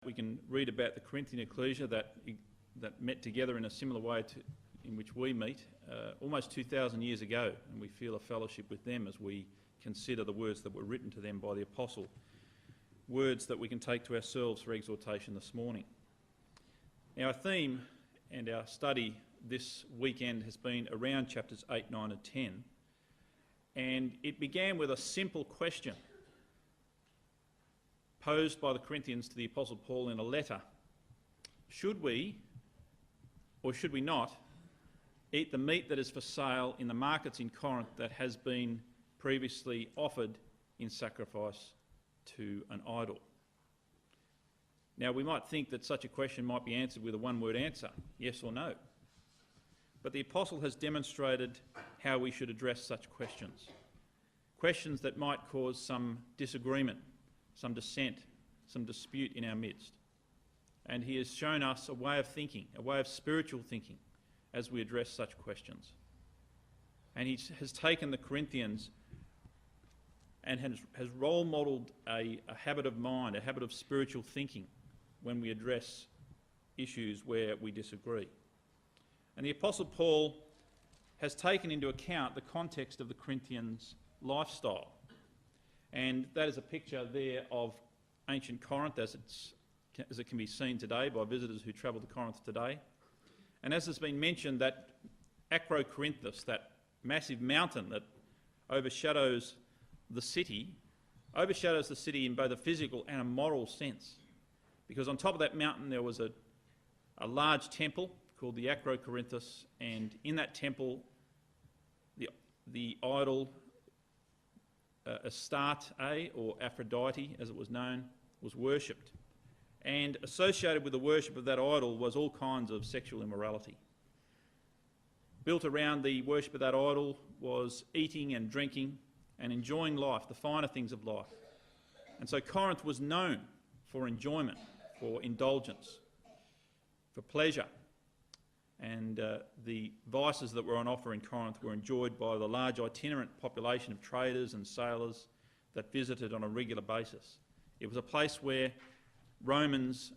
we can read about the Corinthian ecclesia that met together in a similar way in which we meet almost 2,000 years ago, and we feel a fellowship with them as we consider the words that were written to them by the apostle, words that we can take to ourselves for exhortation this morning. Now, our theme and our study this weekend has been around chapters 8, 9 and 10, and it began with a simple question posed by the Corinthians to the Apostle Paul in a letter. Should we, or should we not, eat the meat that is for sale in the markets in Corinth that has been previously offered in sacrifice to an idol? Now, we might think that such a question might be answered with a one-word answer, yes or no. But the apostle has demonstrated how we should address such questions. Questions that might cause some disagreement, some dissent, some dispute in our midst. And he has shown us a way of thinking, a way of spiritual thinking, as we address such questions. And he has taken the Corinthians and has role-modelled a habit of mind, a habit of spiritual thinking when we address issues where we disagree. And the Apostle Paul has taken into account the context of the Corinthians' lifestyle. And that is a picture there of ancient Corinth as it can be seen today by visitors who travel to Corinth today. And as has been mentioned, that Acrocorinthus, that massive mountain that overshadows the city in both a physical and a moral sense. Because on top of that mountain there was a large temple called the Acrocorinthus, and in that temple the idol Astarte, or Aphrodite as it was known, was worshipped. And associated with the worship of that idol was all kinds of sexual immorality. Built around the worship of that idol was eating and drinking and enjoying life, the finer things of life. And so Corinth was known for enjoyment, for indulgence, for pleasure. And the vices that were on offer in Corinth were enjoyed by the large itinerant population of traders and sailors that visited on a regular basis. It was a place where Romans,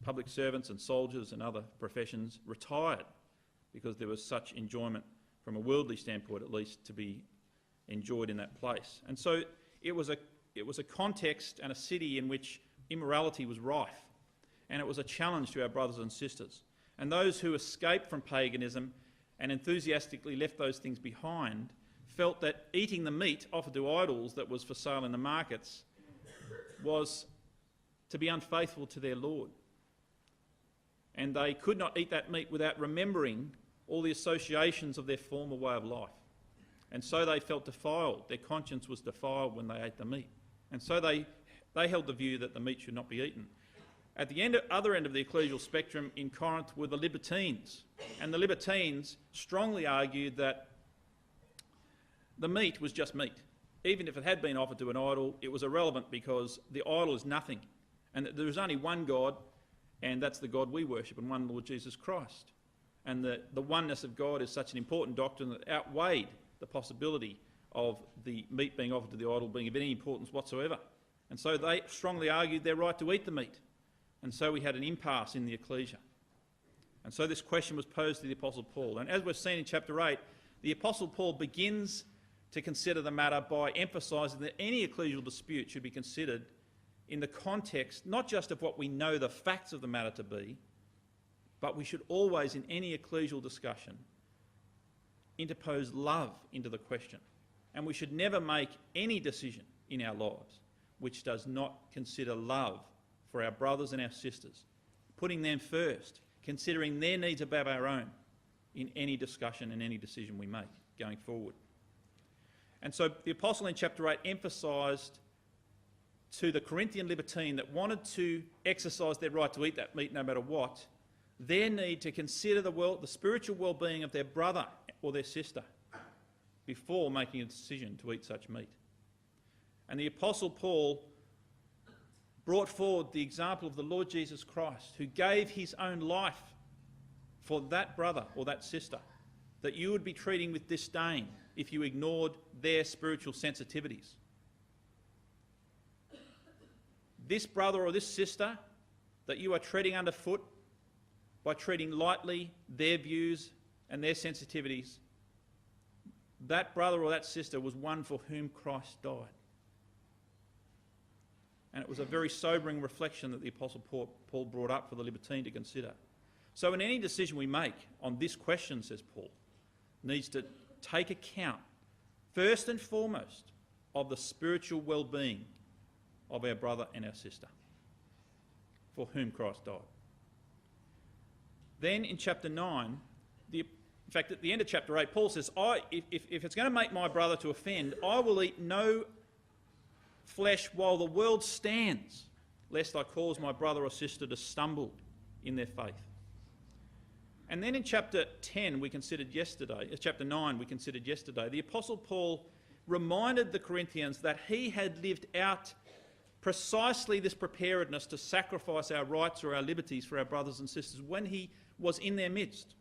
public servants and soldiers and other professions retired because there was such enjoyment, from a worldly standpoint at least, to be enjoyed in that place. And so it was a context and a city in which immorality was rife, and it was a challenge to our brothers and sisters. And those who escaped from paganism and enthusiastically left those things behind felt that eating the meat offered to idols that was for sale in the markets was to be unfaithful to their Lord. And they could not eat that meat without remembering all the associations of their former way of life. And so they felt defiled. Their conscience was defiled when they ate the meat. And so they held the view that the meat should not be eaten. At the other end of the ecclesial spectrum in Corinth were the libertines. And the libertines strongly argued that the meat was just meat. Even if it had been offered to an idol, it was irrelevant because the idol is nothing. And that there is only one God, and that's the God we worship, and one Lord Jesus Christ. And the oneness of God is such an important doctrine that outweighed the possibility of the meat being offered to the idol being of any importance whatsoever. And so they strongly argued their right to eat the meat. And so we had an impasse in the ecclesia. And so this question was posed to the Apostle Paul. And as we've seen in chapter 8, the Apostle Paul begins to consider the matter by emphasising that any ecclesial dispute should be considered in the context not just of what we know the facts of the matter to be, but we should always, in any ecclesial discussion, interpose love into the question. And we should never make any decision in our lives which does not consider love for our brothers and our sisters, putting them first, considering their needs above our own in any discussion and any decision we make going forward. And so the apostle in chapter 8 emphasised to the Corinthian libertine that wanted to exercise their right to eat that meat no matter what, their need to consider the spiritual well-being of their brother or their sister before making a decision to eat such meat. And the Apostle Paul brought forward the example of the Lord Jesus Christ, who gave his own life for that brother or that sister that you would be treating with disdain if you ignored their spiritual sensitivities. this brother or this sister that you are treading underfoot by treating lightly their views and their sensitivities, that brother or that sister was one for whom Christ died. And it was a very sobering reflection that the Apostle Paul brought up for the libertine to consider. So in any decision we make on this question, says Paul, needs to take account, first and foremost, of the spiritual well-being of our brother and our sister, for whom Christ died. Then in chapter 9, in fact, at the end of chapter 8, Paul says, if it's going to make my brother to offend, I will eat no flesh while the world stands, lest I cause my brother or sister to stumble in their faith. And then in chapter 10 we considered yesterday, chapter 9 we considered yesterday, the Apostle Paul reminded the Corinthians that he had lived out precisely this preparedness to sacrifice our rights or our liberties for our brothers and sisters when he was in their midst.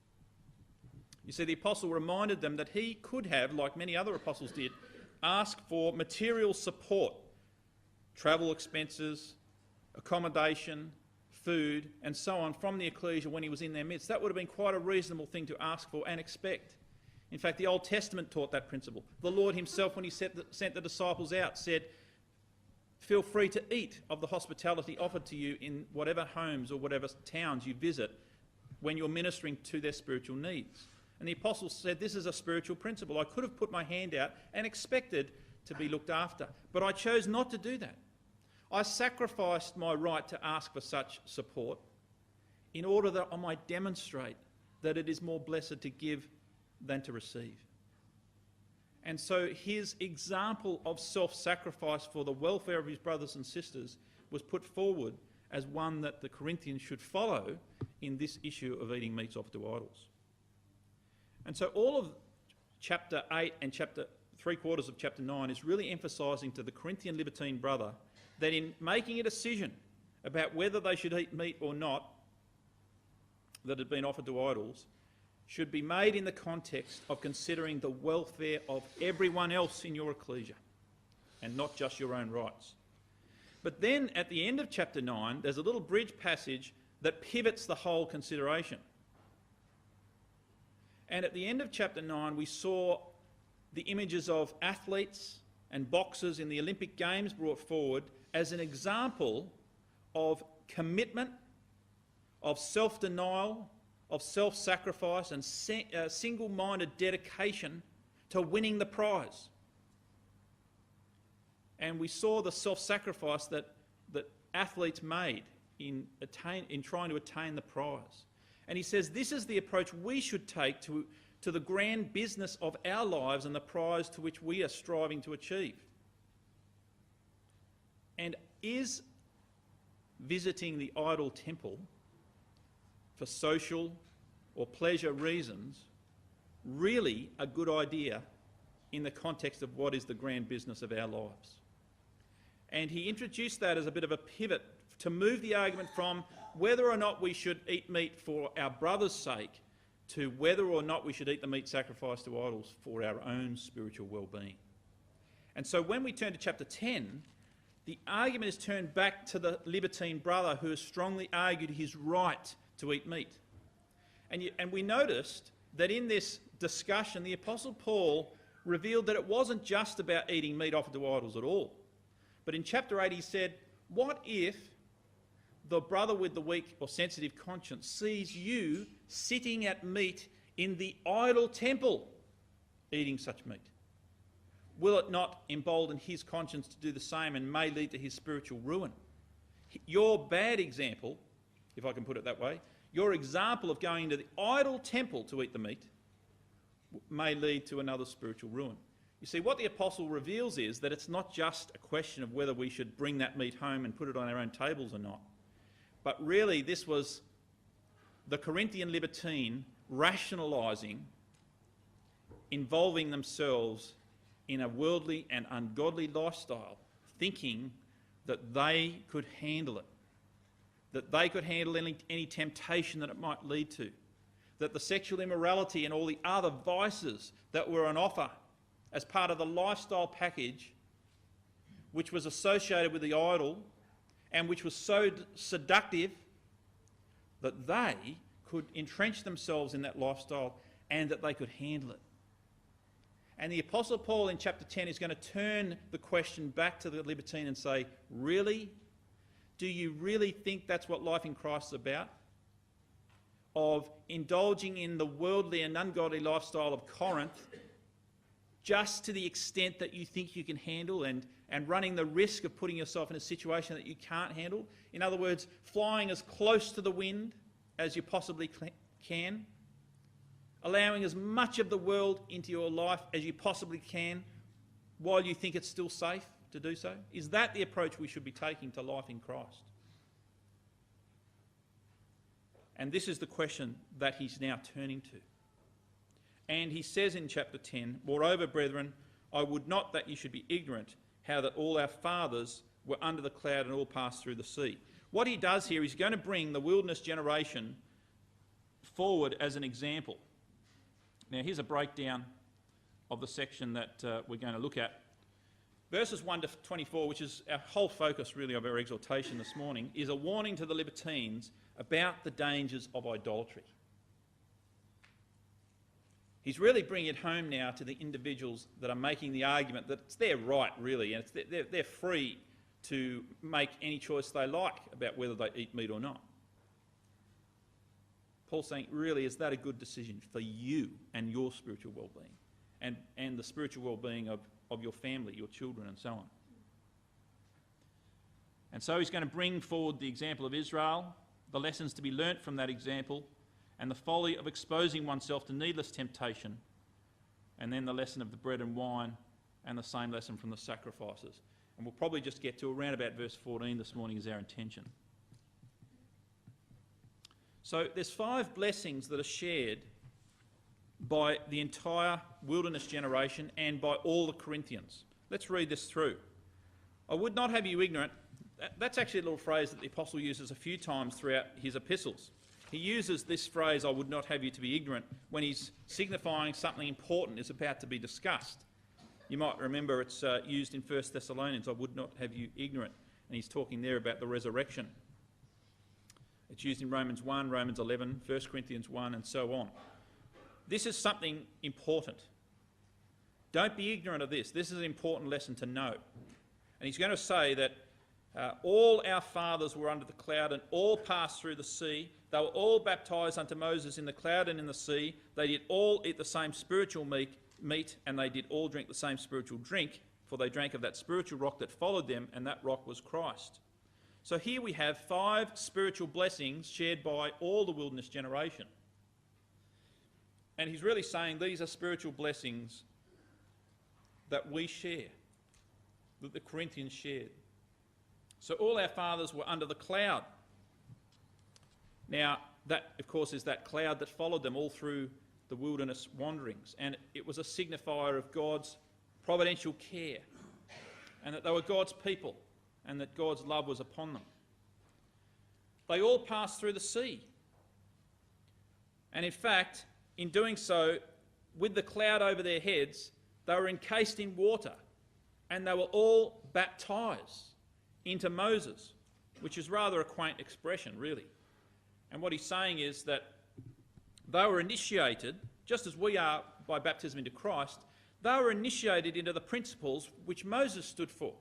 You see, the apostle reminded them that he could have, like many other apostles did, asked for material support, travel expenses, accommodation, food, and so on from the ecclesia when he was in their midst. That would have been quite a reasonable thing to ask for and expect. In fact, the Old Testament taught that principle. The Lord himself, when he sent the disciples out, said, feel free to eat of the hospitality offered to you in whatever homes or whatever towns you visit when you're ministering to their spiritual needs. And the apostles said, this is a spiritual principle. I could have put my hand out and expected to be looked after, but I chose not to do that. I sacrificed my right to ask for such support in order that I might demonstrate that it is more blessed to give than to receive. And so his example of self-sacrifice for the welfare of his brothers and sisters was put forward as one that the Corinthians should follow in this issue of eating meats offered to idols. And so all of chapter 8 and chapter 3/4 of chapter 9 is really emphasising to the Corinthian libertine brother that in making a decision about whether they should eat meat or not that had been offered to idols should be made in the context of considering the welfare of everyone else in your ecclesia and not just your own rights. But then at the end of chapter 9, there's a little bridge passage that pivots the whole consideration. And at the end of chapter 9, we saw the images of athletes and boxers in the Olympic Games brought forward as an example of commitment, of self-denial, of self-sacrifice and single-minded dedication to winning the prize. And we saw the self-sacrifice that athletes made in trying to attain the prize. And he says this is the approach we should take to the grand business of our lives and the prize to which we are striving to achieve. And is visiting the idol temple for social or pleasure reasons really a good idea in the context of what is the grand business of our lives? And he introduced that as a bit of a pivot to move the argument from whether or not we should eat meat for our brother's sake to whether or not we should eat the meat sacrificed to idols for our own spiritual well-being. And so when we turn to chapter 10, the argument is turned back to the libertine brother who has strongly argued his right to eat meat. And we noticed that in this discussion, the Apostle Paul revealed that it wasn't just about eating meat offered to idols at all. But in chapter 8 he said, what if the brother with the weak or sensitive conscience sees you sitting at meat in the idol temple eating such meat? Will it not embolden his conscience to do the same and may lead to his spiritual ruin? Your bad example, if I can put it that way, your example of going to the idol temple to eat the meat may lead to another spiritual ruin. You see, what the apostle reveals is that it's not just a question of whether we should bring that meat home and put it on our own tables or not, but really this was the Corinthian libertine rationalising, involving themselves in a worldly and ungodly lifestyle, thinking that they could handle it, that they could handle any temptation that it might lead to, that the sexual immorality and all the other vices that were on offer as part of the lifestyle package which was associated with the idol and which was so seductive that they could entrench themselves in that lifestyle and that they could handle it. And the Apostle Paul in chapter 10 is going to turn the question back to the libertine and say, really? Do you really think that's what life in Christ is about? Of indulging in the worldly and ungodly lifestyle of Corinth just to the extent that you think you can handle and running the risk of putting yourself in a situation that you can't handle? In other words, flying as close to the wind as you possibly can, allowing as much of the world into your life as you possibly can while you think it's still safe to do so? Is that the approach we should be taking to life in Christ? And this is the question that he's now turning to. And he says in chapter 10, "Moreover, brethren, I would not that you should be ignorant how that all our fathers were under the cloud and all passed through the sea." What he does here is going to bring the wilderness generation forward as an example. Now here's a breakdown of the section that we're going to look at. Verses 1 to 24, which is our whole focus really of our exhortation this morning, is a warning to the libertines about the dangers of idolatry. He's really bringing it home now to the individuals that are making the argument that it's their right, really, and they're free to make any choice they like about whether they eat meat or not. Paul's saying, really, is that a good decision for you and your spiritual well-being and the spiritual well-being of your family, your children, and so on? And so he's going to bring forward the example of Israel, the lessons to be learnt from that example, and the folly of exposing oneself to needless temptation, and then the lesson of the bread and wine, and the same lesson from the sacrifices. And we'll probably just get to around about verse 14 this morning is our intention. So there's 5 blessings that are shared by the entire wilderness generation and by all the Corinthians. Let's read this through. "I would not have you ignorant." That's actually a little phrase that the apostle uses a few times throughout his epistles. He uses this phrase, "I would not have you to be ignorant," when he's signifying something important is about to be discussed. You might remember it's used in 1 Thessalonians, "I would not have you ignorant," and he's talking there about the resurrection. It's used in Romans 1, Romans 11, 1 Corinthians 1, and so on. This is something important. Don't be ignorant of this. This is an important lesson to know. And he's going to say that all our fathers were under the cloud and all passed through the sea. They were all baptised unto Moses in the cloud and in the sea. They did all eat the same spiritual meat, and they did all drink the same spiritual drink, for they drank of that spiritual rock that followed them, and that rock was Christ. So here we have 5 spiritual blessings shared by all the wilderness generation. And he's really saying these are spiritual blessings that we share, that the Corinthians shared. So all our fathers were under the cloud. Now, that, of course, is that cloud that followed them all through the wilderness wanderings. And it was a signifier of God's providential care, and that they were God's people, and that God's love was upon them. They all passed through the sea. And in fact, in doing so, with the cloud over their heads, they were encased in water, and they were all baptised into Moses, which is rather a quaint expression, really. And what he's saying is that they were initiated, just as we are by baptism into Christ, they were initiated into the principles which Moses stood for.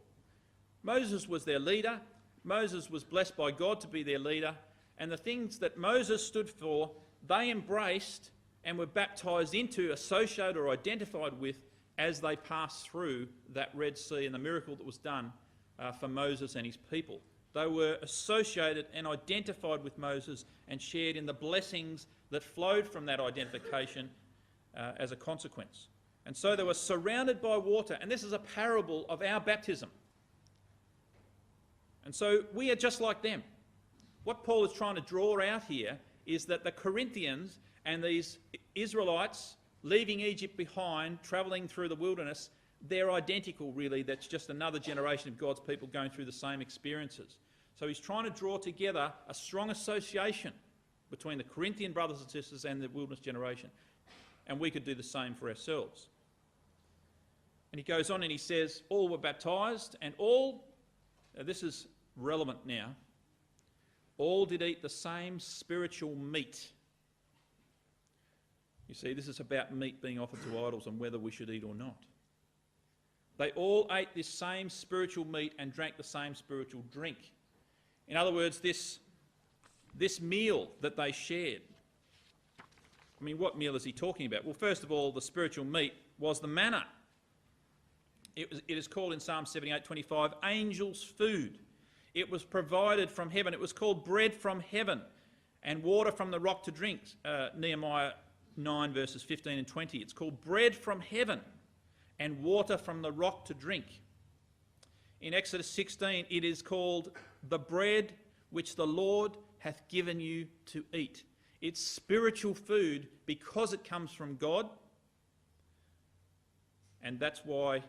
Moses was their leader. Moses was blessed by God to be their leader. And the things that Moses stood for, they embraced and were baptised into, associated or identified with as they passed through that Red Sea and the miracle that was done for Moses and his people. They were associated and identified with Moses and shared in the blessings that flowed from that identification as a consequence. And so they were surrounded by water. And this is a parable of our baptism. And so we are just like them. What Paul is trying to draw out here is that the Corinthians and these Israelites leaving Egypt behind, travelling through the wilderness, they're identical, really. That's just another generation of God's people going through the same experiences. So he's trying to draw together a strong association between the Corinthian brothers and sisters and the wilderness generation. And we could do the same for ourselves. And he goes on and he says, all were baptised, and all, this is relevant now, all did eat the same spiritual meat. You see, this is about meat being offered to idols and whether we should eat or not. They all ate this same spiritual meat and drank the same spiritual drink. In other words, this meal that they shared. I mean, what meal is he talking about? Well, first of all, the spiritual meat was the manna. It is called in Psalm 78:25, angels' food. It was provided from heaven. It was called bread from heaven and water from the rock to drink. Nehemiah 9 verses 15 and 20. It's called bread from heaven and water from the rock to drink. In Exodus 16, it is called the bread which the Lord hath given you to eat. It's spiritual food because it comes from God, and that's why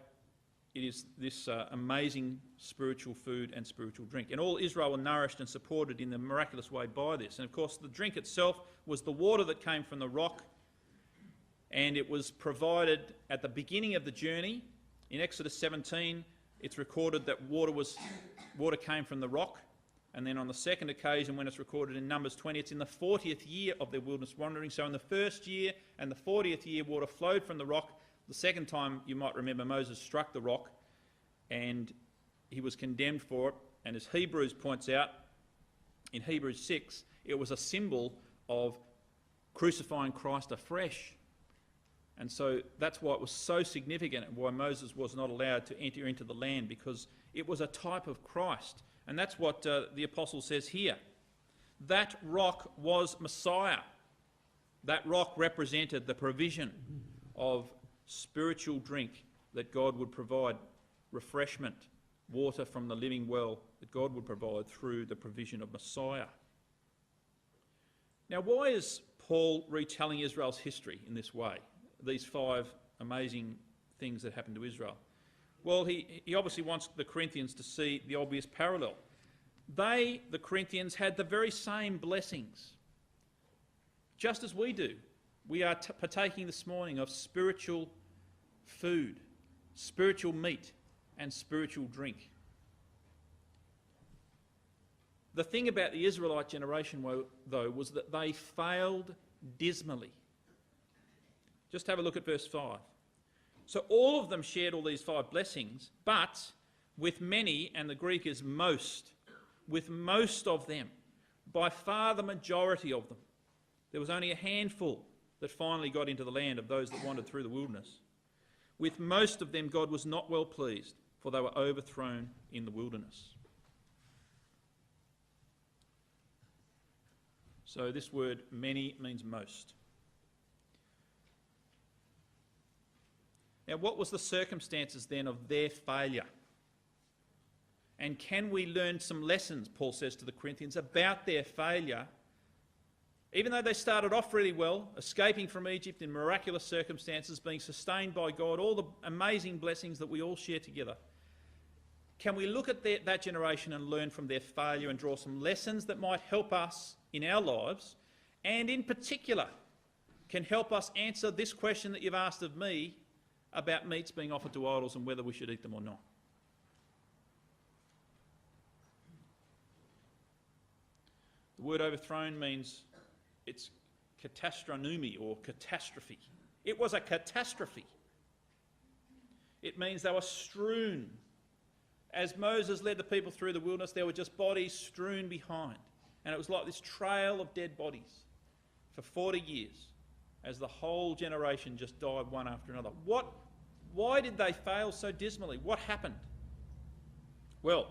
it is this amazing spiritual food and spiritual drink. And all Israel were nourished and supported in a miraculous way by this. And of course, the drink itself was the water that came from the rock, and it was provided at the beginning of the journey. In Exodus 17, it's recorded that water came from the rock. And then on the second occasion, when it's recorded in Numbers 20, it's in the 40th year of their wilderness wandering. So in the first year and the 40th year, water flowed from the rock. The second time, you might remember, Moses struck the rock and he was condemned for it. And as Hebrews points out, in Hebrews 6, it was a symbol of crucifying Christ afresh. And so that's why it was so significant and why Moses was not allowed to enter into the land, because it was a type of Christ. And that's what the apostle says here. That rock was Messiah. That rock represented the provision of spiritual drink that God would provide, refreshment, water from the living well that God would provide through the provision of Messiah. Now, why is Paul retelling Israel's history in this way? These 5 amazing things that happened to Israel. Well, he obviously wants the Corinthians to see the obvious parallel. They, the Corinthians, had the very same blessings, just as we do. We are partaking this morning of spiritual food, spiritual meat, and spiritual drink. The thing about the Israelite generation, though, was that they failed dismally. Just have a look at verse 5. So all of them shared all these 5 blessings, but with many, and the Greek is most, with most of them, by far the majority of them, there was only a handful that finally got into the land of those that wandered through the wilderness. With most of them, God was not well pleased, for they were overthrown in the wilderness. So this word many means most. Now, what was the circumstances then of their failure? And can we learn some lessons, Paul says to the Corinthians, about their failure? Even though they started off really well, escaping from Egypt in miraculous circumstances, being sustained by God, all the amazing blessings that we all share together, can we look at that generation and learn from their failure and draw some lessons that might help us in our lives, and in particular can help us answer this question that you've asked of me about meats being offered to idols and whether we should eat them or not? The word overthrown means it's katastronumi, or catastrophe. It was a catastrophe. It means they were strewn. As Moses led the people through the wilderness, there were just bodies strewn behind. And it was like this trail of dead bodies for 40 years as the whole generation just died one after another. Why did they fail so dismally? What happened? Well,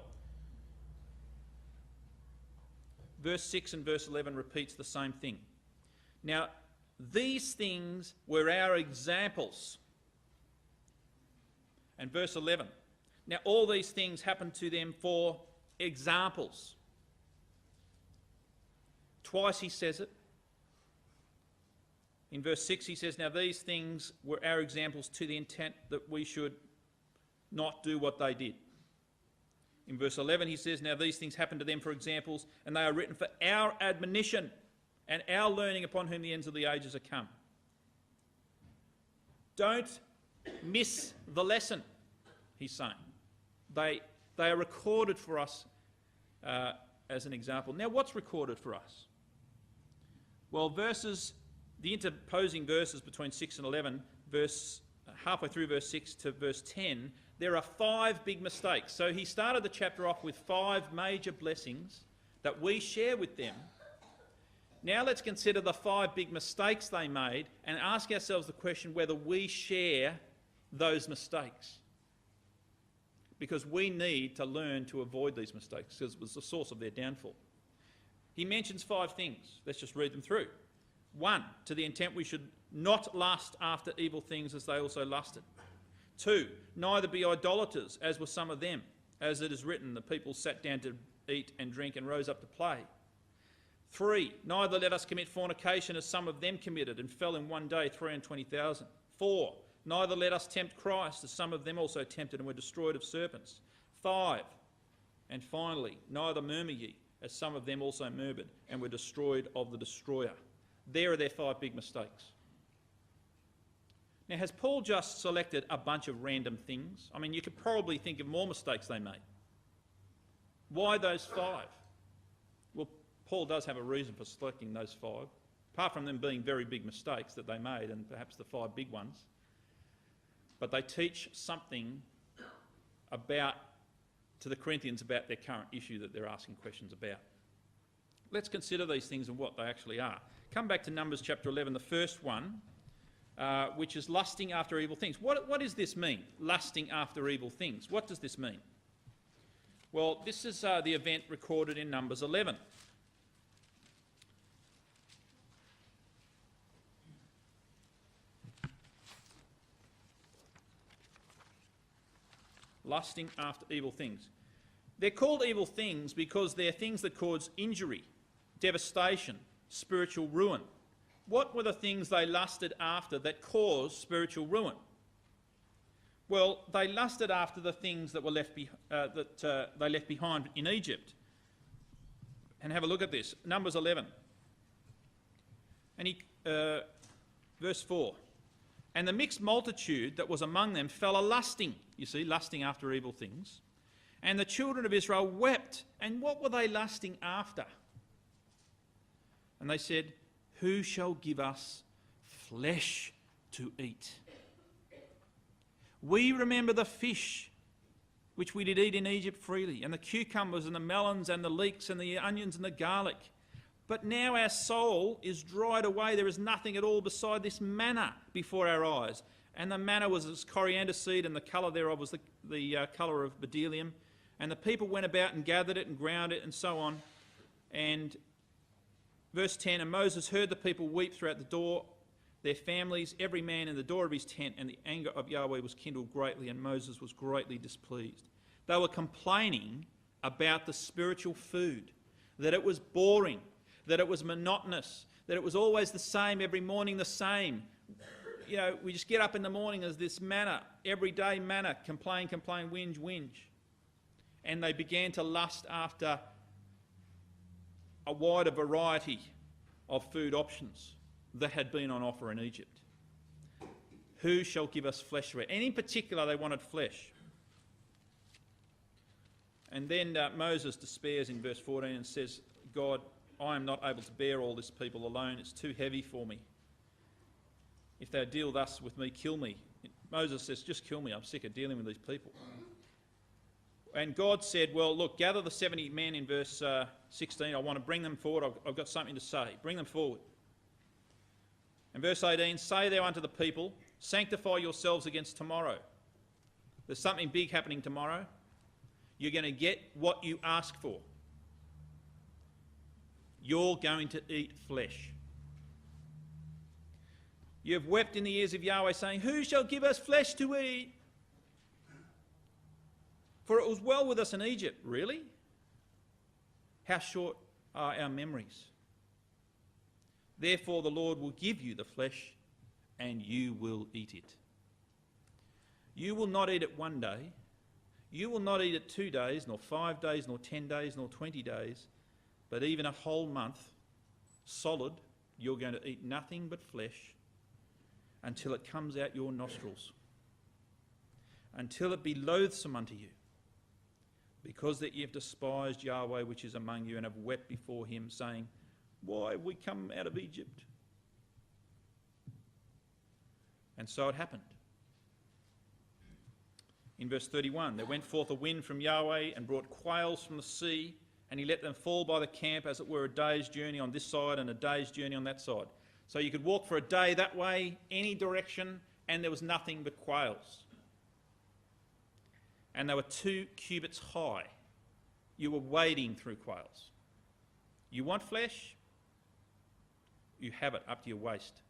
verse 6 and verse 11 repeats the same thing. Now, these things were our examples. And verse 11. Now, all these things happened to them for examples. Twice he says it. In verse 6 he says, now these things were our examples to the intent that we should not do what they did. In verse 11 he says, now these things happened to them for examples, and they are written for our admonition and our learning, upon whom the ends of the ages are come. Don't miss the lesson, he's saying. They are recorded for us as an example. Now, what's recorded for us? Well, the interposing verses between 6 and 11, halfway through verse 6 to verse 10, there are 5 big mistakes. So he started the chapter off with 5 major blessings that we share with them. Now let's consider the 5 big mistakes they made and ask ourselves the question whether we share those mistakes. Because we need to learn to avoid these mistakes, because it was the source of their downfall. He mentions 5 things. Let's just read them through. 1, to the intent we should not lust after evil things as they also lusted. 2, neither be idolaters, as were some of them. As it is written, the people sat down to eat and drink and rose up to play. 3, neither let us commit fornication as some of them committed and fell in one day 320,000. 4, neither let us tempt Christ as some of them also tempted and were destroyed of serpents. 5, and finally, neither murmur ye as some of them also murmured and were destroyed of the destroyer. There are their 5 big mistakes. Now, has Paul just selected a bunch of random things? I mean, you could probably think of more mistakes they made. Why those 5? Well, Paul does have a reason for selecting those 5, apart from them being very big mistakes that they made, and perhaps the 5 big ones. But they teach something to the Corinthians about their current issue that they're asking questions about. Let's consider these things and what they actually are. Come back to Numbers chapter 11, the first one, which is lusting after evil things. What does this mean, lusting after evil things? What does this mean? Well, this is the event recorded in Numbers 11. Lusting after evil things. They're called evil things because they're things that cause injury, devastation, spiritual ruin. What were the things they lusted after that caused spiritual ruin? Well, they lusted after the things that were they left behind in Egypt. And have a look at this, Numbers 11. And verse 4. And the mixed multitude that was among them fell a-lusting, you see, lusting after evil things. And the children of Israel wept. And what were they lusting after? And they said, who shall give us flesh to eat? We remember the fish which we did eat in Egypt freely, and the cucumbers and the melons and the leeks and the onions and the garlic. But now our soul is dried away. There is nothing at all beside this manna before our eyes. And the manna was as coriander seed, and the colour thereof was the colour of bdellium. And the people went about and gathered it and ground it and so on. And verse 10, and Moses heard the people weep throughout the door, their families, every man in the door of his tent, and the anger of Yahweh was kindled greatly, and Moses was greatly displeased. They were complaining about the spiritual food, that it was boring, that it was monotonous, that it was always the same, every morning the same. You know, we just get up in the morning, there's this manna, everyday manna, complain, whinge. And they began to lust after a wider variety of food options that had been on offer in Egypt. Who shall give us flesh to eat? And in particular, they wanted flesh. And then Moses despairs in verse 14 and says, God, I am not able to bear all this people alone. It's too heavy for me. If they deal thus with me, kill me. Moses says, just kill me. I'm sick of dealing with these people. And God said, well, look, gather the 70 men in verse 16. I want to bring them forward. I've got something to say. Bring them forward. And verse 18, say thou unto the people, sanctify yourselves against tomorrow. There's something big happening tomorrow. You're going to get what you ask for. You're going to eat flesh. You have wept in the ears of Yahweh, saying, who shall give us flesh to eat? For it was well with us in Egypt. Really? How short are our memories? Therefore the Lord will give you the flesh, and you will eat it. You will not eat it one day. You will not eat it 2 days, nor 5 days, nor 10 days, nor 20 days, but even a whole month, solid, you're going to eat nothing but flesh until it comes out your nostrils, until it be loathsome unto you. because that ye have despised Yahweh which is among you, and have wept before him, saying, why have we come out of Egypt? And so it happened. In verse 31, there went forth a wind from Yahweh and brought quails from the sea, and he let them fall by the camp, as it were a day's journey on this side and a day's journey on that side. So you could walk for a day that way, any direction, and there was nothing but quails. And they were 2 cubits high. You were wading through quails. You want flesh? You have it up to your waist.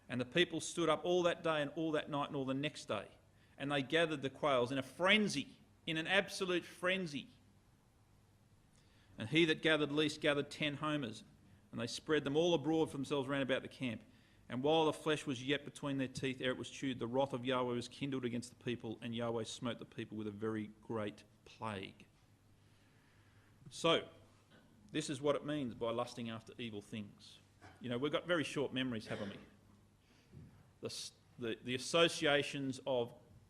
And the people stood up all that day and all that night and all the next day, and they gathered the quails in a frenzy, in an absolute frenzy. And he that gathered least gathered 10 homers, and they spread them all abroad for themselves round about the camp. And while the flesh was yet between their teeth, ere it was chewed, the wrath of Yahweh was kindled against the people, and Yahweh smote the people with a very great plague. So, this is what it means by lusting after evil things. You know, we've got very short memories, haven't we? The associations of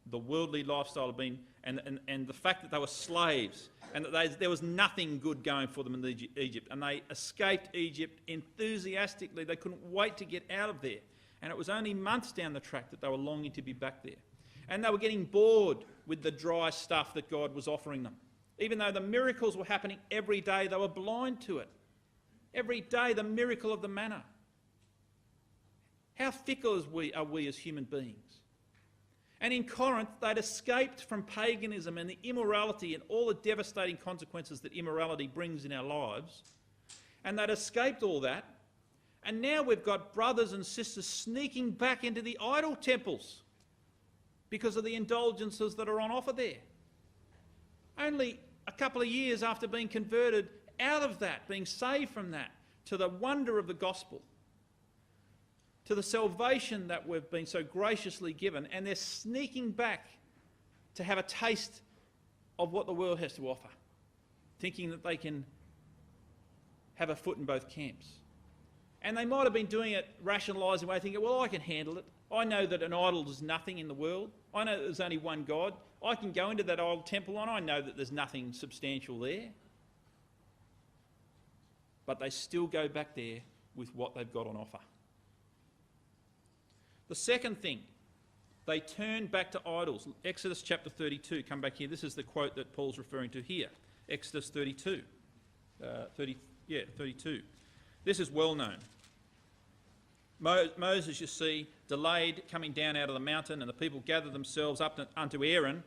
the worldly lifestyle have been, and the fact that they were slaves, and that there was nothing good going for them in Egypt, and they escaped Egypt enthusiastically. They couldn't wait to get out of there, and it was only months down the track that they were longing to be back there. And they were getting bored with the dry stuff that God was offering them. Even though the miracles were happening every day, they were blind to it. Every day, the miracle of the manna. How fickle are we as human beings? And in Corinth, they'd escaped from paganism and the immorality and all the devastating consequences that immorality brings in our lives. And they'd escaped all that. And now we've got brothers and sisters sneaking back into the idol temples because of the indulgences that are on offer there. Only a couple of years after being converted out of that, being saved from that, to the wonder of the gospel, to the salvation that we've been so graciously given, and they're sneaking back to have a taste of what the world has to offer, thinking that they can have a foot in both camps. And they might have been doing it rationalising away, thinking, well, I can handle it. I know that an idol is nothing in the world. I know that there's only one God. I can go into that idol temple and I know that there's nothing substantial there. But they still go back there with what they've got on offer. The second thing, they turn back to idols. Exodus chapter 32, come back here. This is the quote that Paul's referring to here. Exodus 32. 32. This is well known. Moses, you see, delayed coming down out of the mountain, and the people gathered themselves up unto Aaron.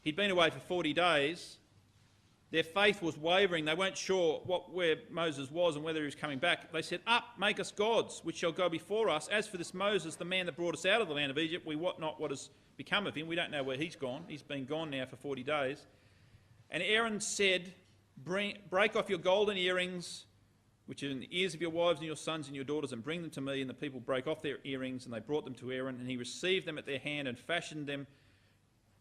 He'd been away for 40 days. Their faith was wavering. They weren't sure where Moses was and whether he was coming back. They said, up, make us gods, which shall go before us. As for this Moses, the man that brought us out of the land of Egypt, we wot not what has become of him. We don't know where he's gone. He's been gone now for 40 days. And Aaron said, break off your golden earrings, which are in the ears of your wives and your sons and your daughters, and bring them to me. And the people brake off their earrings, and they brought them to Aaron, and he received them at their hand and fashioned them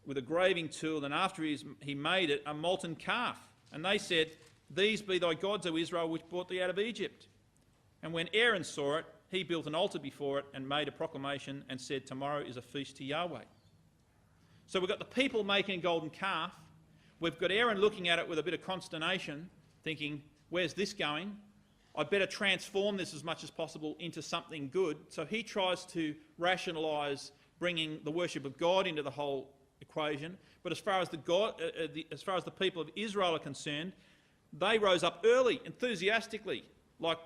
with a graving tool, and after he made it, a molten calf. And they said, these be thy gods, O Israel, which brought thee out of Egypt. And when Aaron saw it, he built an altar before it and made a proclamation and said, tomorrow is a feast to Yahweh. So we've got the people making a golden calf. We've got Aaron looking at it with a bit of consternation, thinking, where's this going? I'd better transform this as much as possible into something good. So he tries to rationalise bringing the worship of God into the whole equation. But as far as the people of Israel are concerned, they rose up early, enthusiastically, like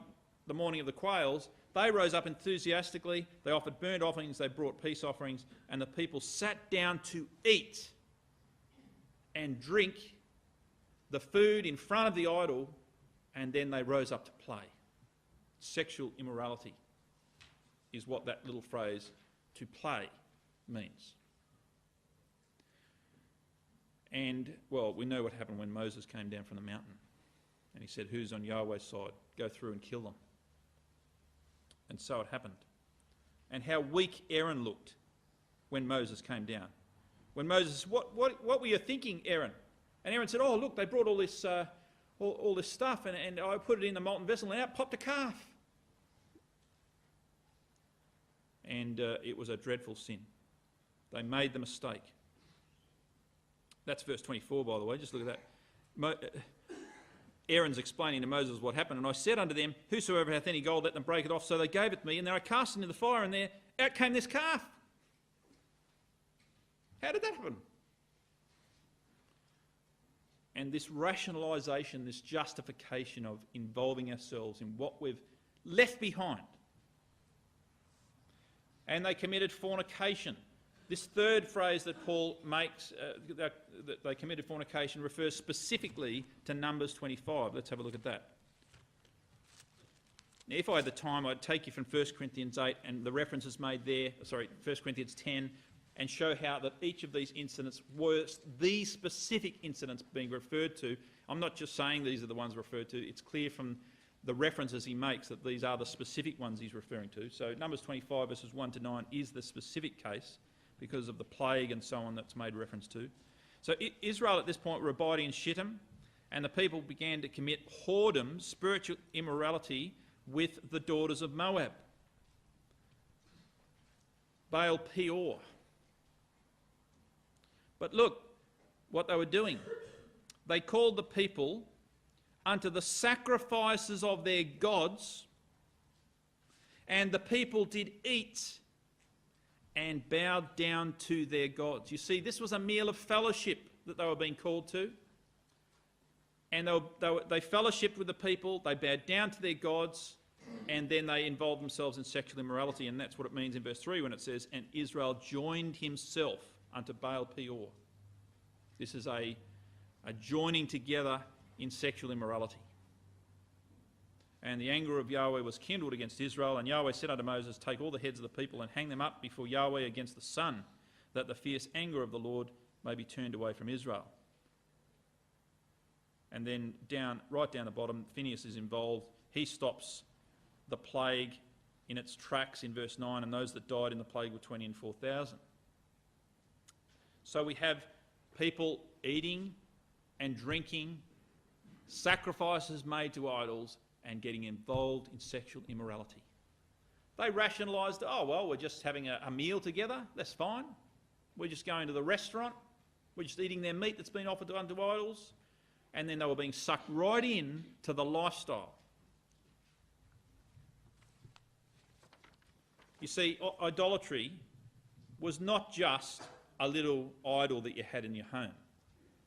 the morning of the quails. They rose up enthusiastically. They offered burnt offerings. They brought peace offerings, and the people sat down to eat and drink the food in front of the idol, and then they rose up to play. Sexual immorality is what that little phrase, to play, means. And, well, we know what happened when Moses came down from the mountain. And he said, who's on Yahweh's side? Go through and kill them. And so it happened. And how weak Aaron looked when Moses came down. When Moses, what were you thinking, Aaron? And Aaron said, oh, look, they brought all this stuff, and I put it in the molten vessel, and out popped a calf. And it was a dreadful sin. They made the mistake. That's verse 24, by the way. Just look at that. Aaron's explaining to Moses what happened. And I said unto them, whosoever hath any gold, let them break it off. So they gave it me, and then I cast it into the fire, and there out came this calf. How did that happen? And this rationalisation, this justification of involving ourselves in what we've left behind. And they committed fornication. This third phrase that Paul makes, that they committed fornication, refers specifically to Numbers 25. Let's have a look at that. Now, if I had the time, I'd take you from 1 Corinthians 8 and the references made there, 1 Corinthians 10, and show how that each of these incidents were these specific incidents being referred to. I'm not just saying these are the ones referred to. It's clear from the references he makes that these are the specific ones he's referring to. So Numbers 25 verses 1 to 9 is the specific case because of the plague and so on that's made reference to. So Israel at this point were abiding in Shittim, and the people began to commit whoredom, spiritual immorality, with the daughters of Moab. Baal Peor. But look what they were doing. They called the people unto the sacrifices of their gods, and the people did eat and bowed down to their gods. You see, this was a meal of fellowship that they were being called to. And they fellowshipped with the people, they bowed down to their gods, and then they involved themselves in sexual immorality. And that's what it means in verse 3 when it says, and Israel joined himself unto Baal Peor. This is a joining together in sexual immorality. And the anger of Yahweh was kindled against Israel, and Yahweh said unto Moses, take all the heads of the people and hang them up before Yahweh against the sun, that the fierce anger of the Lord may be turned away from Israel. And then right down the bottom, Phinehas is involved. He stops the plague in its tracks in verse 9, and those that died in the plague were 20 and 4,000. So we have people eating and drinking, sacrifices made to idols, and getting involved in sexual immorality. They rationalised, oh, well, we're just having a meal together, that's fine. We're just going to the restaurant, we're just eating their meat that's been offered unto idols. And then they were being sucked right in to the lifestyle. You see, idolatry was not just a little idol that you had in your home.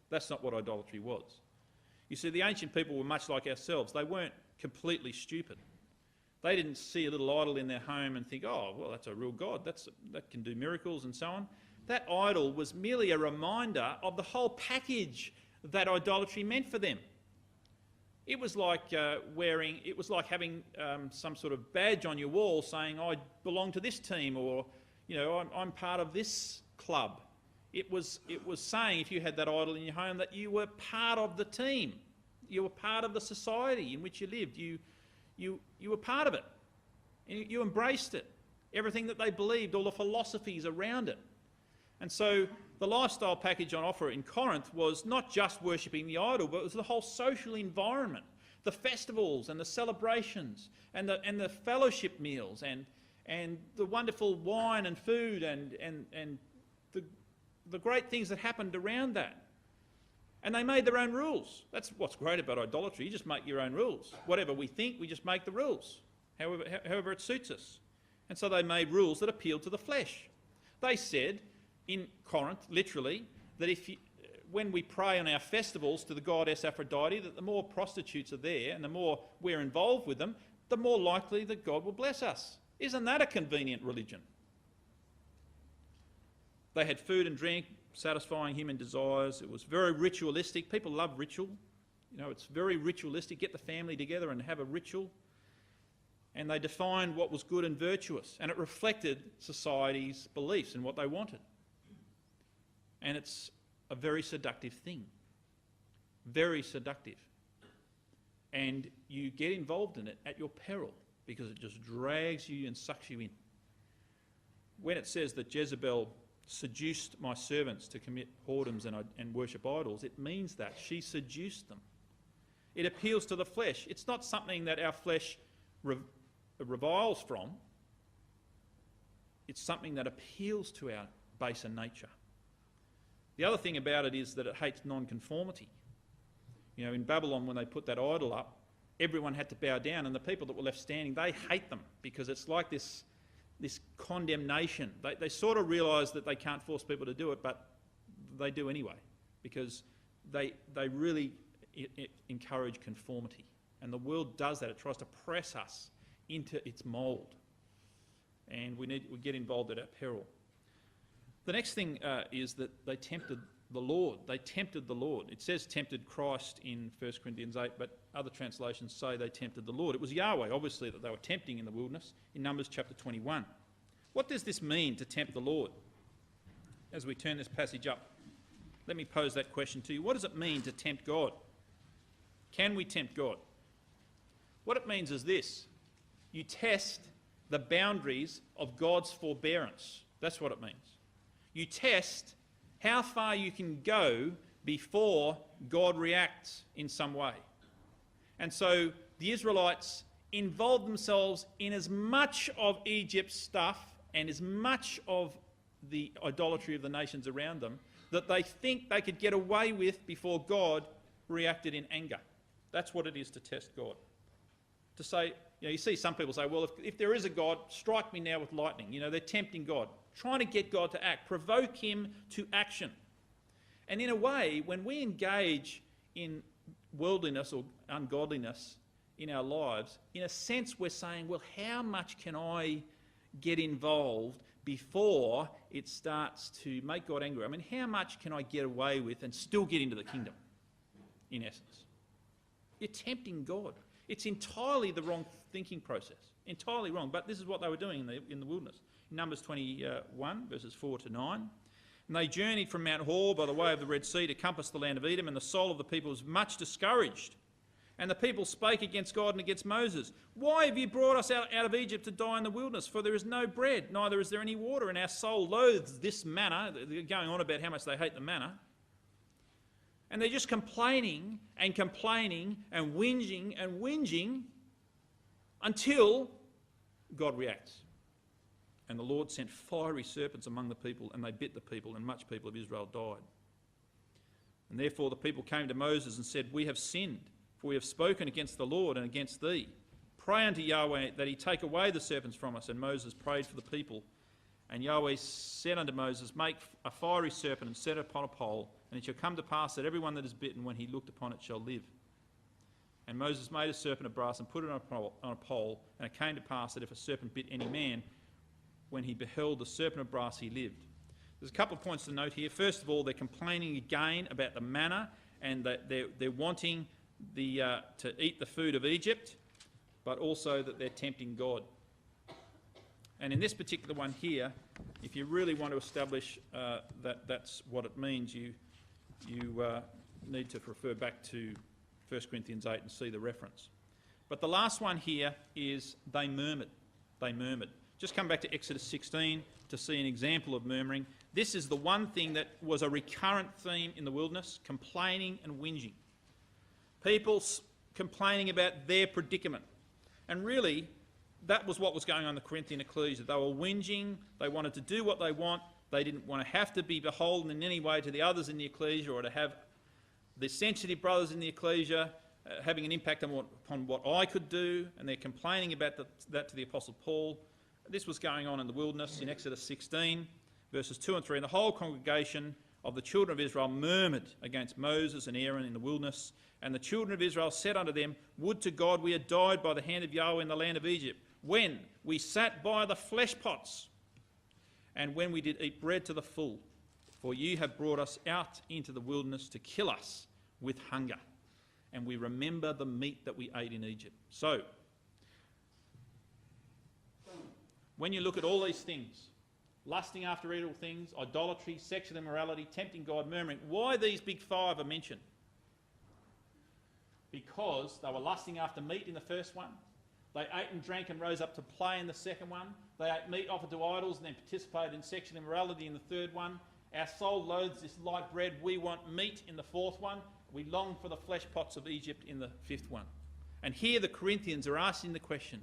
That's not what idolatry was. You see, the ancient people were much like ourselves. They weren't completely stupid. They didn't see a little idol in their home and think, oh, well, that's a real God. That can do miracles and so on. That idol was merely a reminder of the whole package that idolatry meant for them. It was like having some sort of badge on your wall saying, I belong to this team, or, you know, I'm part of this club. It was saying, if you had that idol in your home, that you were part of the team. You were part of the society in which you lived. You were part of it. And you embraced it. Everything that they believed, all the philosophies around it. And so the lifestyle package on offer in Corinth was not just worshipping the idol, but it was the whole social environment, the festivals and the celebrations and the fellowship meals and the wonderful wine and food and the great things that happened around that. And they made their own rules. That's what's great about idolatry. You just make your own rules. Whatever we think, we just make the rules, however it suits us. And so they made rules that appealed to the flesh. They said, in Corinth, literally, that when we pray on our festivals to the goddess Aphrodite, that the more prostitutes are there and the more we're involved with them, the more likely that God will bless us. Isn't that a convenient religion? They had food and drink, satisfying human desires. It was very ritualistic. People love ritual. You know, it's very ritualistic. Get the family together and have a ritual. And they defined what was good and virtuous, and it reflected society's beliefs and what they wanted. And it's a very seductive thing. Very seductive. And you get involved in it at your peril because it just drags you and sucks you in. When it says that Jezebel seduced my servants to commit whoredoms and worship idols, it means that. She seduced them. It appeals to the flesh. It's not something that our flesh reviles from. It's something that appeals to our baser nature. The other thing about it is that it hates non-conformity. You know, in Babylon, when they put that idol up, everyone had to bow down, and the people that were left standing, they hate them because it's like this condemnation. They sort of realise that they can't force people to do it, but they do anyway because they really encourage conformity. And the world does that. It tries to press us into its mould. And we get involved at our peril. The next thing is that they tempted the Lord. They tempted the Lord. It says tempted Christ in 1 Corinthians 8, but other translations say they tempted the Lord. It was Yahweh, obviously, that they were tempting in the wilderness in Numbers chapter 21. What does this mean, to tempt the Lord? As we turn this passage up, let me pose that question to you. What does it mean to tempt God? Can we tempt God? What it means is this. You test the boundaries of God's forbearance. That's what it means. You test how far you can go before God reacts in some way. And so the Israelites involved themselves in as much of Egypt's stuff and as much of the idolatry of the nations around them that they think they could get away with before God reacted in anger. That's what it is to test God. To say, you know, you see some people say, well, if there is a God, strike me now with lightning. You know, they're tempting God, trying to get God to act, provoke him to action. And in a way, when we engage in worldliness or ungodliness in our lives, in a sense we're saying, well, how much can I get involved before it starts to make God angry? I mean, how much can I get away with and still get into the kingdom, in essence? You're tempting God. It's entirely the wrong thinking process, entirely wrong. But this is what they were doing in the wilderness. In Numbers 21, verses 4 to 9. And they journeyed from Mount Hor by the way of the Red Sea to compass the land of Edom, and the soul of the people was much discouraged. And the people spake against God and against Moses. Why have you brought us out of Egypt to die in the wilderness? For there is no bread, neither is there any water, and our soul loathes this manna. They're going on about how much they hate the manna. And they're just complaining and complaining and whinging until God reacts. And the Lord sent fiery serpents among the people, and they bit the people, and much people of Israel died. And therefore the people came to Moses and said, we have sinned, for we have spoken against the Lord and against thee. Pray unto Yahweh that he take away the serpents from us. And Moses prayed for the people. And Yahweh said unto Moses, make a fiery serpent and set it upon a pole, and it shall come to pass that everyone that is bitten, when he looked upon it, shall live. And Moses made a serpent of brass and put it on a pole, and it came to pass that if a serpent bit any man, when he beheld the serpent of brass, he lived. There's a couple of points to note here. First of all, they're complaining again about the manna, and that they're wanting to eat the food of Egypt, but also that they're tempting God. And in this particular one here, if you really want to establish that that's what it means, you need to refer back to 1 Corinthians 8 and see the reference. But the last one here is they murmured. They murmured. Just come back to Exodus 16 to see an example of murmuring. This is the one thing that was a recurrent theme in the wilderness, complaining and whinging. People complaining about their predicament. And really, that was what was going on in the Corinthian ecclesia. They were whinging, they wanted to do what they want, they didn't want to have to be beholden in any way to the others in the ecclesia, or to have the sensitive brothers in the ecclesia having an impact upon what I could do, and they're complaining about that to the Apostle Paul. This was going on in the wilderness in Exodus 16, verses 2 and 3. And the whole congregation of the children of Israel murmured against Moses and Aaron in the wilderness. And the children of Israel said unto them, would to God we had died by the hand of Yahweh in the land of Egypt, when we sat by the flesh pots, and when we did eat bread to the full. For ye have brought us out into the wilderness to kill us with hunger. And we remember the meat that we ate in Egypt. So, when you look at all these things, lusting after evil things, idolatry, sexual immorality, tempting God, murmuring, why these big five are mentioned? Because they were lusting after meat in the first one. They ate and drank and rose up to play in the second one. They ate meat offered to idols and then participated in sexual immorality in the third one. Our soul loathes this light bread. We want meat in the fourth one. We long for the flesh pots of Egypt in the fifth one. And here the Corinthians are asking the question,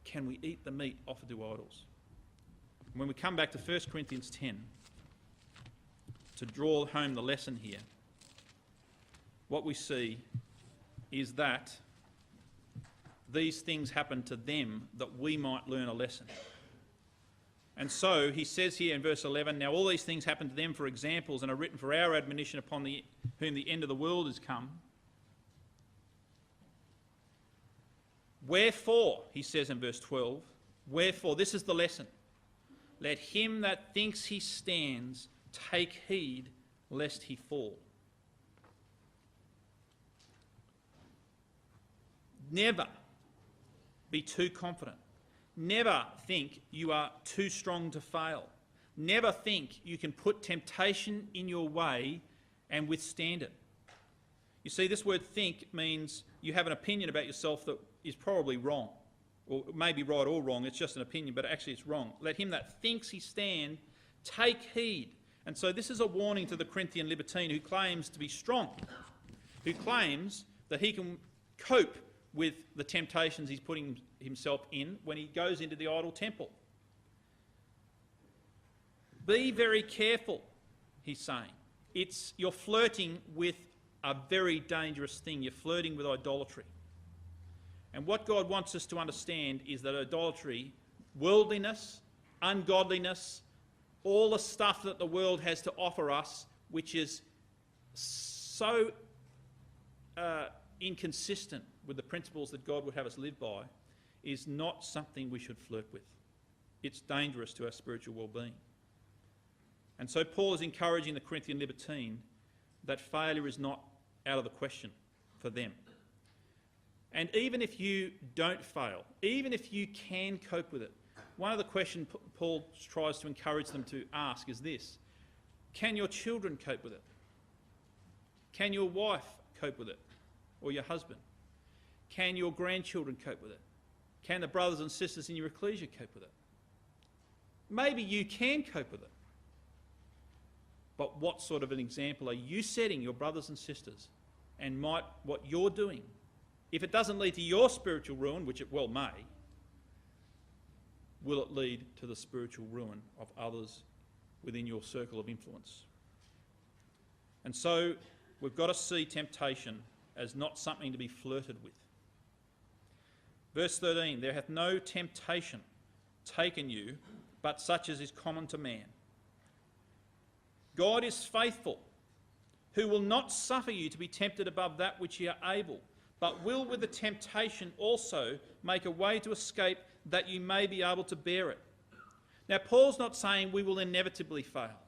can we eat the meat offered to idols? And when we come back to 1 Corinthians 10, to draw home the lesson here, what we see is that these things happen to them that we might learn a lesson. And so he says here in verse 11, now all these things happen to them for examples and are written for our admonition upon whom the end of the world is come. Wherefore, he says in verse 12, wherefore, this is the lesson. Let him that thinks he stands take heed lest he fall. Never be too confident. Never think you are too strong to fail. Never think you can put temptation in your way and withstand it. You see, this word think means you have an opinion about yourself that is probably wrong, or maybe right or wrong. It's just an opinion, but actually it's wrong. Let him that thinks he stand take heed. And so this is a warning to the Corinthian libertine who claims to be strong, who claims that he can cope with the temptations he's putting himself in when he goes into the idol temple. Be very careful, he's saying. You're flirting with a very dangerous thing. You're flirting with idolatry. And what God wants us to understand is that idolatry, worldliness, ungodliness, all the stuff that the world has to offer us, which is so inconsistent with the principles that God would have us live by, is not something we should flirt with. It's dangerous to our spiritual well-being. And so Paul is encouraging the Corinthian libertine that failure is not out of the question for them. And even if you don't fail, even if you can cope with it, one of the questions Paul tries to encourage them to ask is this: can your children cope with it? Can your wife cope with it? Or your husband? Can your grandchildren cope with it? Can the brothers and sisters in your ecclesia cope with it? Maybe you can cope with it. But what sort of an example are you setting your brothers and sisters? And might what you're doing, if it doesn't lead to your spiritual ruin, which it well may, will it lead to the spiritual ruin of others within your circle of influence? And so we've got to see temptation as not something to be flirted with. Verse 13, there hath no temptation taken you, but such as is common to man. God is faithful, who will not suffer you to be tempted above that which ye are able, but will with the temptation also make a way to escape, that you may be able to bear it. Now, Paul's not saying we will inevitably fail,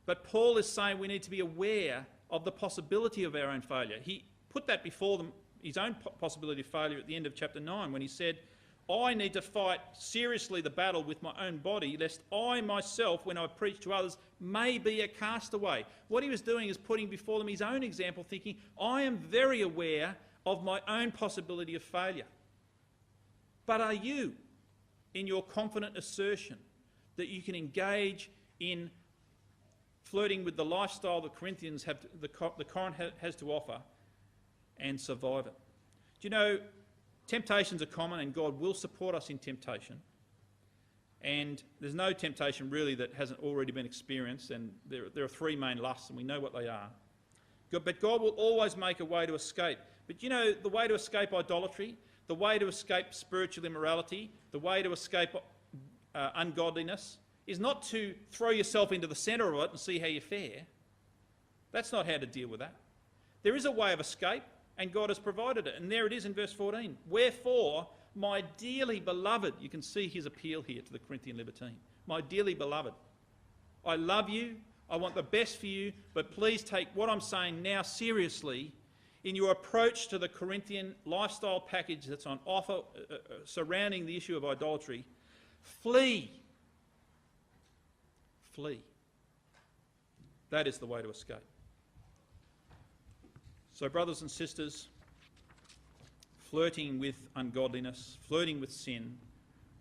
but Paul is saying we need to be aware of the possibility of our own failure. He put that before them, his own possibility of failure at the end of chapter 9 when he said, I need to fight seriously the battle with my own body, lest I myself, when I preach to others, may be a castaway. What he was doing is putting before them his own example, thinking, I am very aware of my own possibility of failure. But are you, in your confident assertion that you can engage in flirting with the lifestyle the Corinthians have, the Corinth has to offer, and survive it? Do you know, temptations are common, and God will support us in temptation. And there's no temptation really that hasn't already been experienced, and there are three main lusts, and we know what they are. But God will always make a way to escape. But you know, the way to escape idolatry, the way to escape spiritual immorality, the way to escape ungodliness, is not to throw yourself into the centre of it and see how you fare. That's not how to deal with that. There is a way of escape, and God has provided it. And there it is in verse 14. Wherefore, my dearly beloved, you can see his appeal here to the Corinthian libertine. My dearly beloved, I love you, I want the best for you, but please take what I'm saying now seriously in your approach to the Corinthian lifestyle package that's on offer surrounding the issue of idolatry. Flee. Flee. That is the way to escape. So, brothers and sisters, flirting with ungodliness, flirting with sin,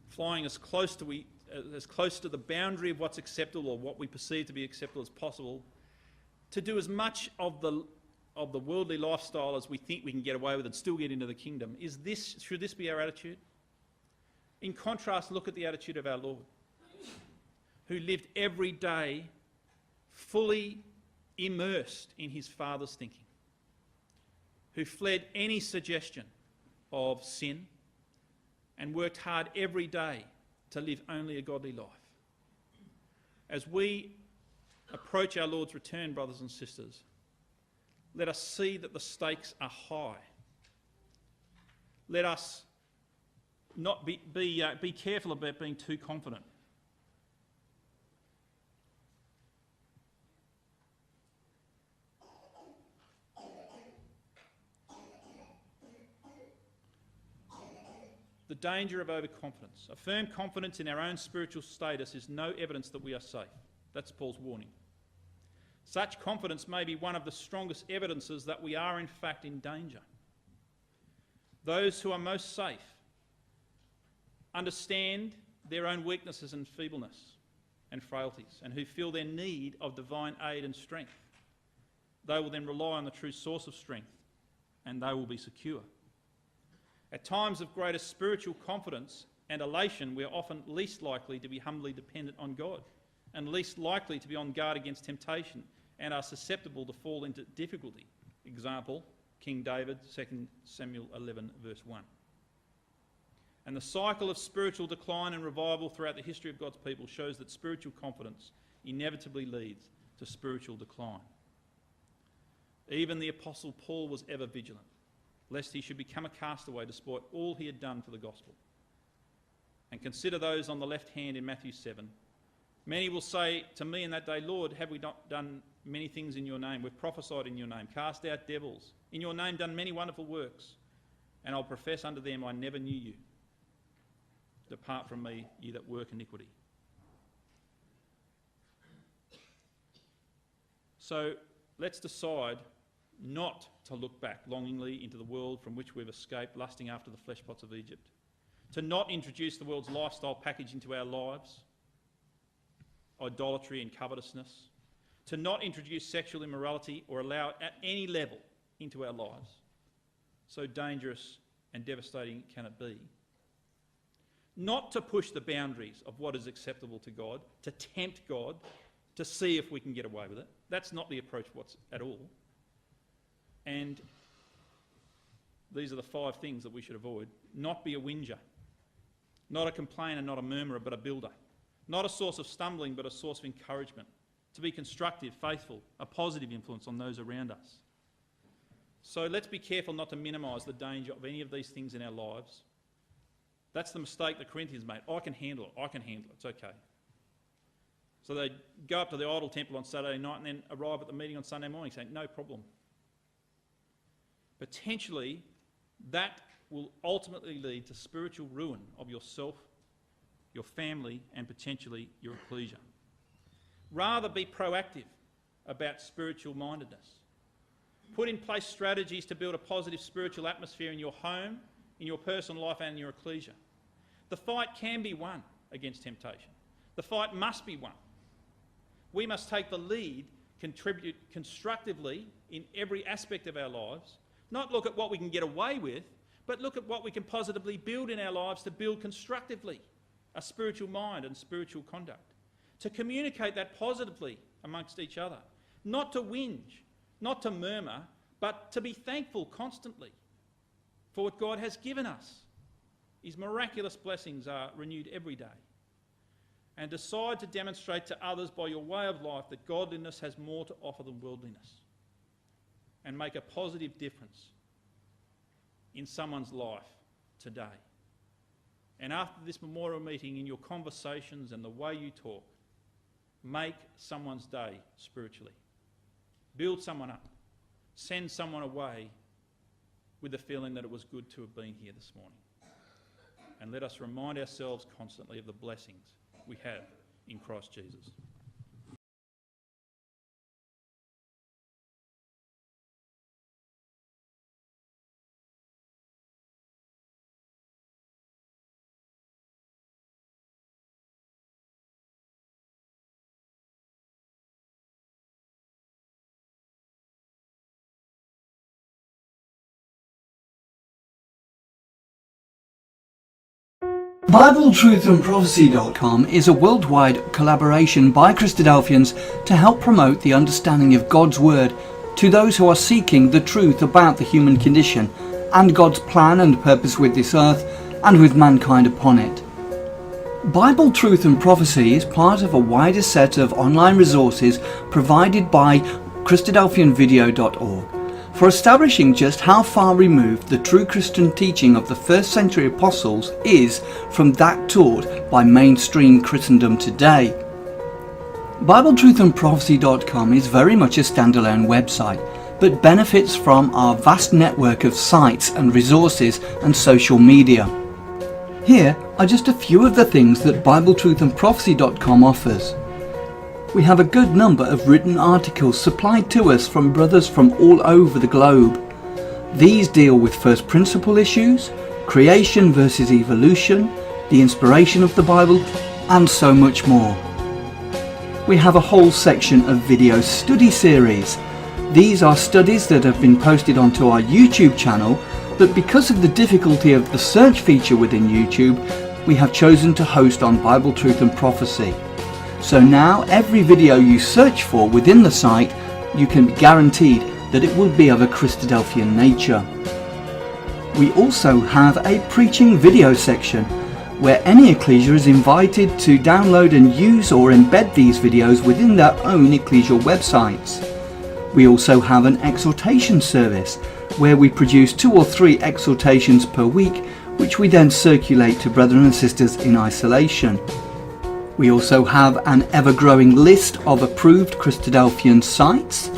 flying as close to the boundary of what's acceptable or what we perceive to be acceptable as possible, to do as much of the worldly lifestyle as we think we can get away with and still get into the kingdom. Should this be our attitude? In contrast, look at the attitude of our Lord, who lived every day fully immersed in his Father's thinking, who fled any suggestion of sin and worked hard every day to live only a godly life. As we approach our Lord's return, brothers and sisters, let us see that the stakes are high. Let us not be careful about being too confident. The danger of overconfidence. A firm confidence in our own spiritual status is no evidence that we are safe. That's Paul's warning. Such confidence may be one of the strongest evidences that we are in fact in danger. Those who are most safe understand their own weaknesses and feebleness and frailties, and who feel their need of divine aid and strength. They will then rely on the true source of strength, and they will be secure. At times of greatest spiritual confidence and elation, we are often least likely to be humbly dependent on God, and least likely to be on guard against temptation, and are susceptible to fall into difficulty. Example, King David, 2 Samuel 11 verse 1. And the cycle of spiritual decline and revival throughout the history of God's people shows that spiritual confidence inevitably leads to spiritual decline. Even the Apostle Paul was ever vigilant, lest he should become a castaway despite all he had done for the gospel. And consider those on the left hand in Matthew 7. Many will say to me in that day, Lord, have we not done many things in your name? We've prophesied in your name, cast out devils, in your name done many wonderful works. And I'll profess unto them, I never knew you. Depart from me, ye that work iniquity. So let's decide not to look back longingly into the world from which we've escaped, lusting after the flesh pots of Egypt. To not introduce the world's lifestyle package into our lives, idolatry and covetousness. To not introduce sexual immorality or allow it at any level into our lives. So dangerous and devastating can it be. Not to push the boundaries of what is acceptable to God, to tempt God, to see if we can get away with it. That's not the approach at all. And these are the 5 things that we should avoid. Not be a whinger. Not a complainer, not a murmurer, but a builder. Not a source of stumbling, but a source of encouragement. To be constructive, faithful, a positive influence on those around us. So let's be careful not to minimise the danger of any of these things in our lives. That's the mistake the Corinthians made. I can handle it, it's okay. So they go up to the idol temple on Saturday night and then arrive at the meeting on Sunday morning saying, no problem. Potentially, that will ultimately lead to spiritual ruin of yourself, your family, and potentially your ecclesia. Rather be proactive about spiritual mindedness. Put in place strategies to build a positive spiritual atmosphere in your home, in your personal life, and in your ecclesia. The fight can be won against temptation. The fight must be won. We must take the lead, contribute constructively in every aspect of our lives, not look at what we can get away with, but look at what we can positively build in our lives to build constructively a spiritual mind and spiritual conduct. To communicate that positively amongst each other. Not to whinge, not to murmur, but to be thankful constantly for what God has given us. His miraculous blessings are renewed every day. And decide to demonstrate to others by your way of life that godliness has more to offer than worldliness. And make a positive difference in someone's life today. And after this memorial meeting, in your conversations and the way you talk, make someone's day spiritually. Build someone up. Send someone away with the feeling that it was good to have been here this morning. And let us remind ourselves constantly of the blessings we have in Christ Jesus. BibleTruthAndProphecy.com is a worldwide collaboration by Christadelphians to help promote the understanding of God's Word to those who are seeking the truth about the human condition and God's plan and purpose with this earth and with mankind upon it. Bible Truth and Prophecy is part of a wider set of online resources provided by Christadelphianvideo.org for establishing just how far removed the true Christian teaching of the first century apostles is from that taught by mainstream Christendom today. BibleTruthAndProphecy.com is very much a standalone website, but benefits from our vast network of sites and resources and social media. Here are just a few of the things that BibleTruthAndProphecy.com offers. We have a good number of written articles supplied to us from brothers from all over the globe. These deal with first principle issues, creation versus evolution, the inspiration of the Bible, and so much more. We have a whole section of video study series. These are studies that have been posted onto our YouTube channel, but because of the difficulty of the search feature within YouTube, we have chosen to host on Bible Truth and Prophecy. So now every video you search for within the site, you can be guaranteed that it will be of a Christadelphian nature. We also have a preaching video section where any ecclesia is invited to download and use or embed these videos within their own ecclesial websites. We also have an exhortation service where we produce 2 or 3 exhortations per week, which we then circulate to brethren and sisters in isolation. We also have an ever-growing list of approved Christadelphian sites.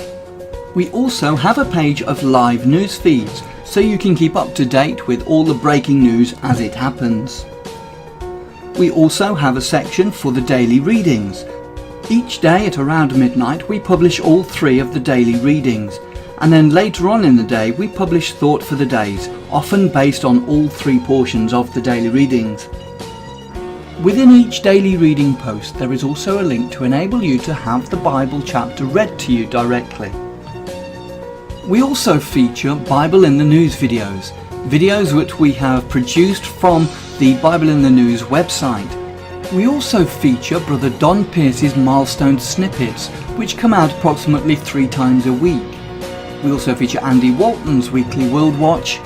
We also have a page of live news feeds, so you can keep up to date with all the breaking news as it happens. We also have a section for the daily readings. Each day at around midnight we publish all 3 of the daily readings, and then later on in the day we publish thought for the days, often based on all 3 portions of the daily readings. Within each daily reading post there is also a link to enable you to have the Bible chapter read to you directly. We also feature Bible in the News videos which we have produced from the Bible in the News website. We also feature Brother Don Pierce's milestone snippets, which come out approximately 3 times a week. We also feature Andy Walton's weekly World Watch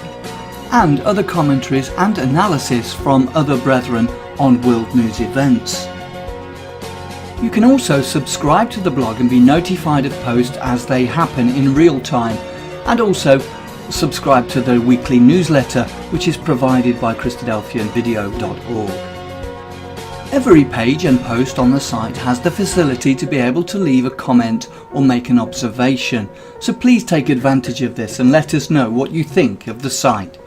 and other commentaries and analysis from other brethren on world news events. You can also subscribe to the blog and be notified of posts as they happen in real time, and also subscribe to the weekly newsletter which is provided by Christadelphianvideo.org. Every page and post on the site has the facility to be able to leave a comment or make an observation, so please take advantage of this and let us know what you think of the site.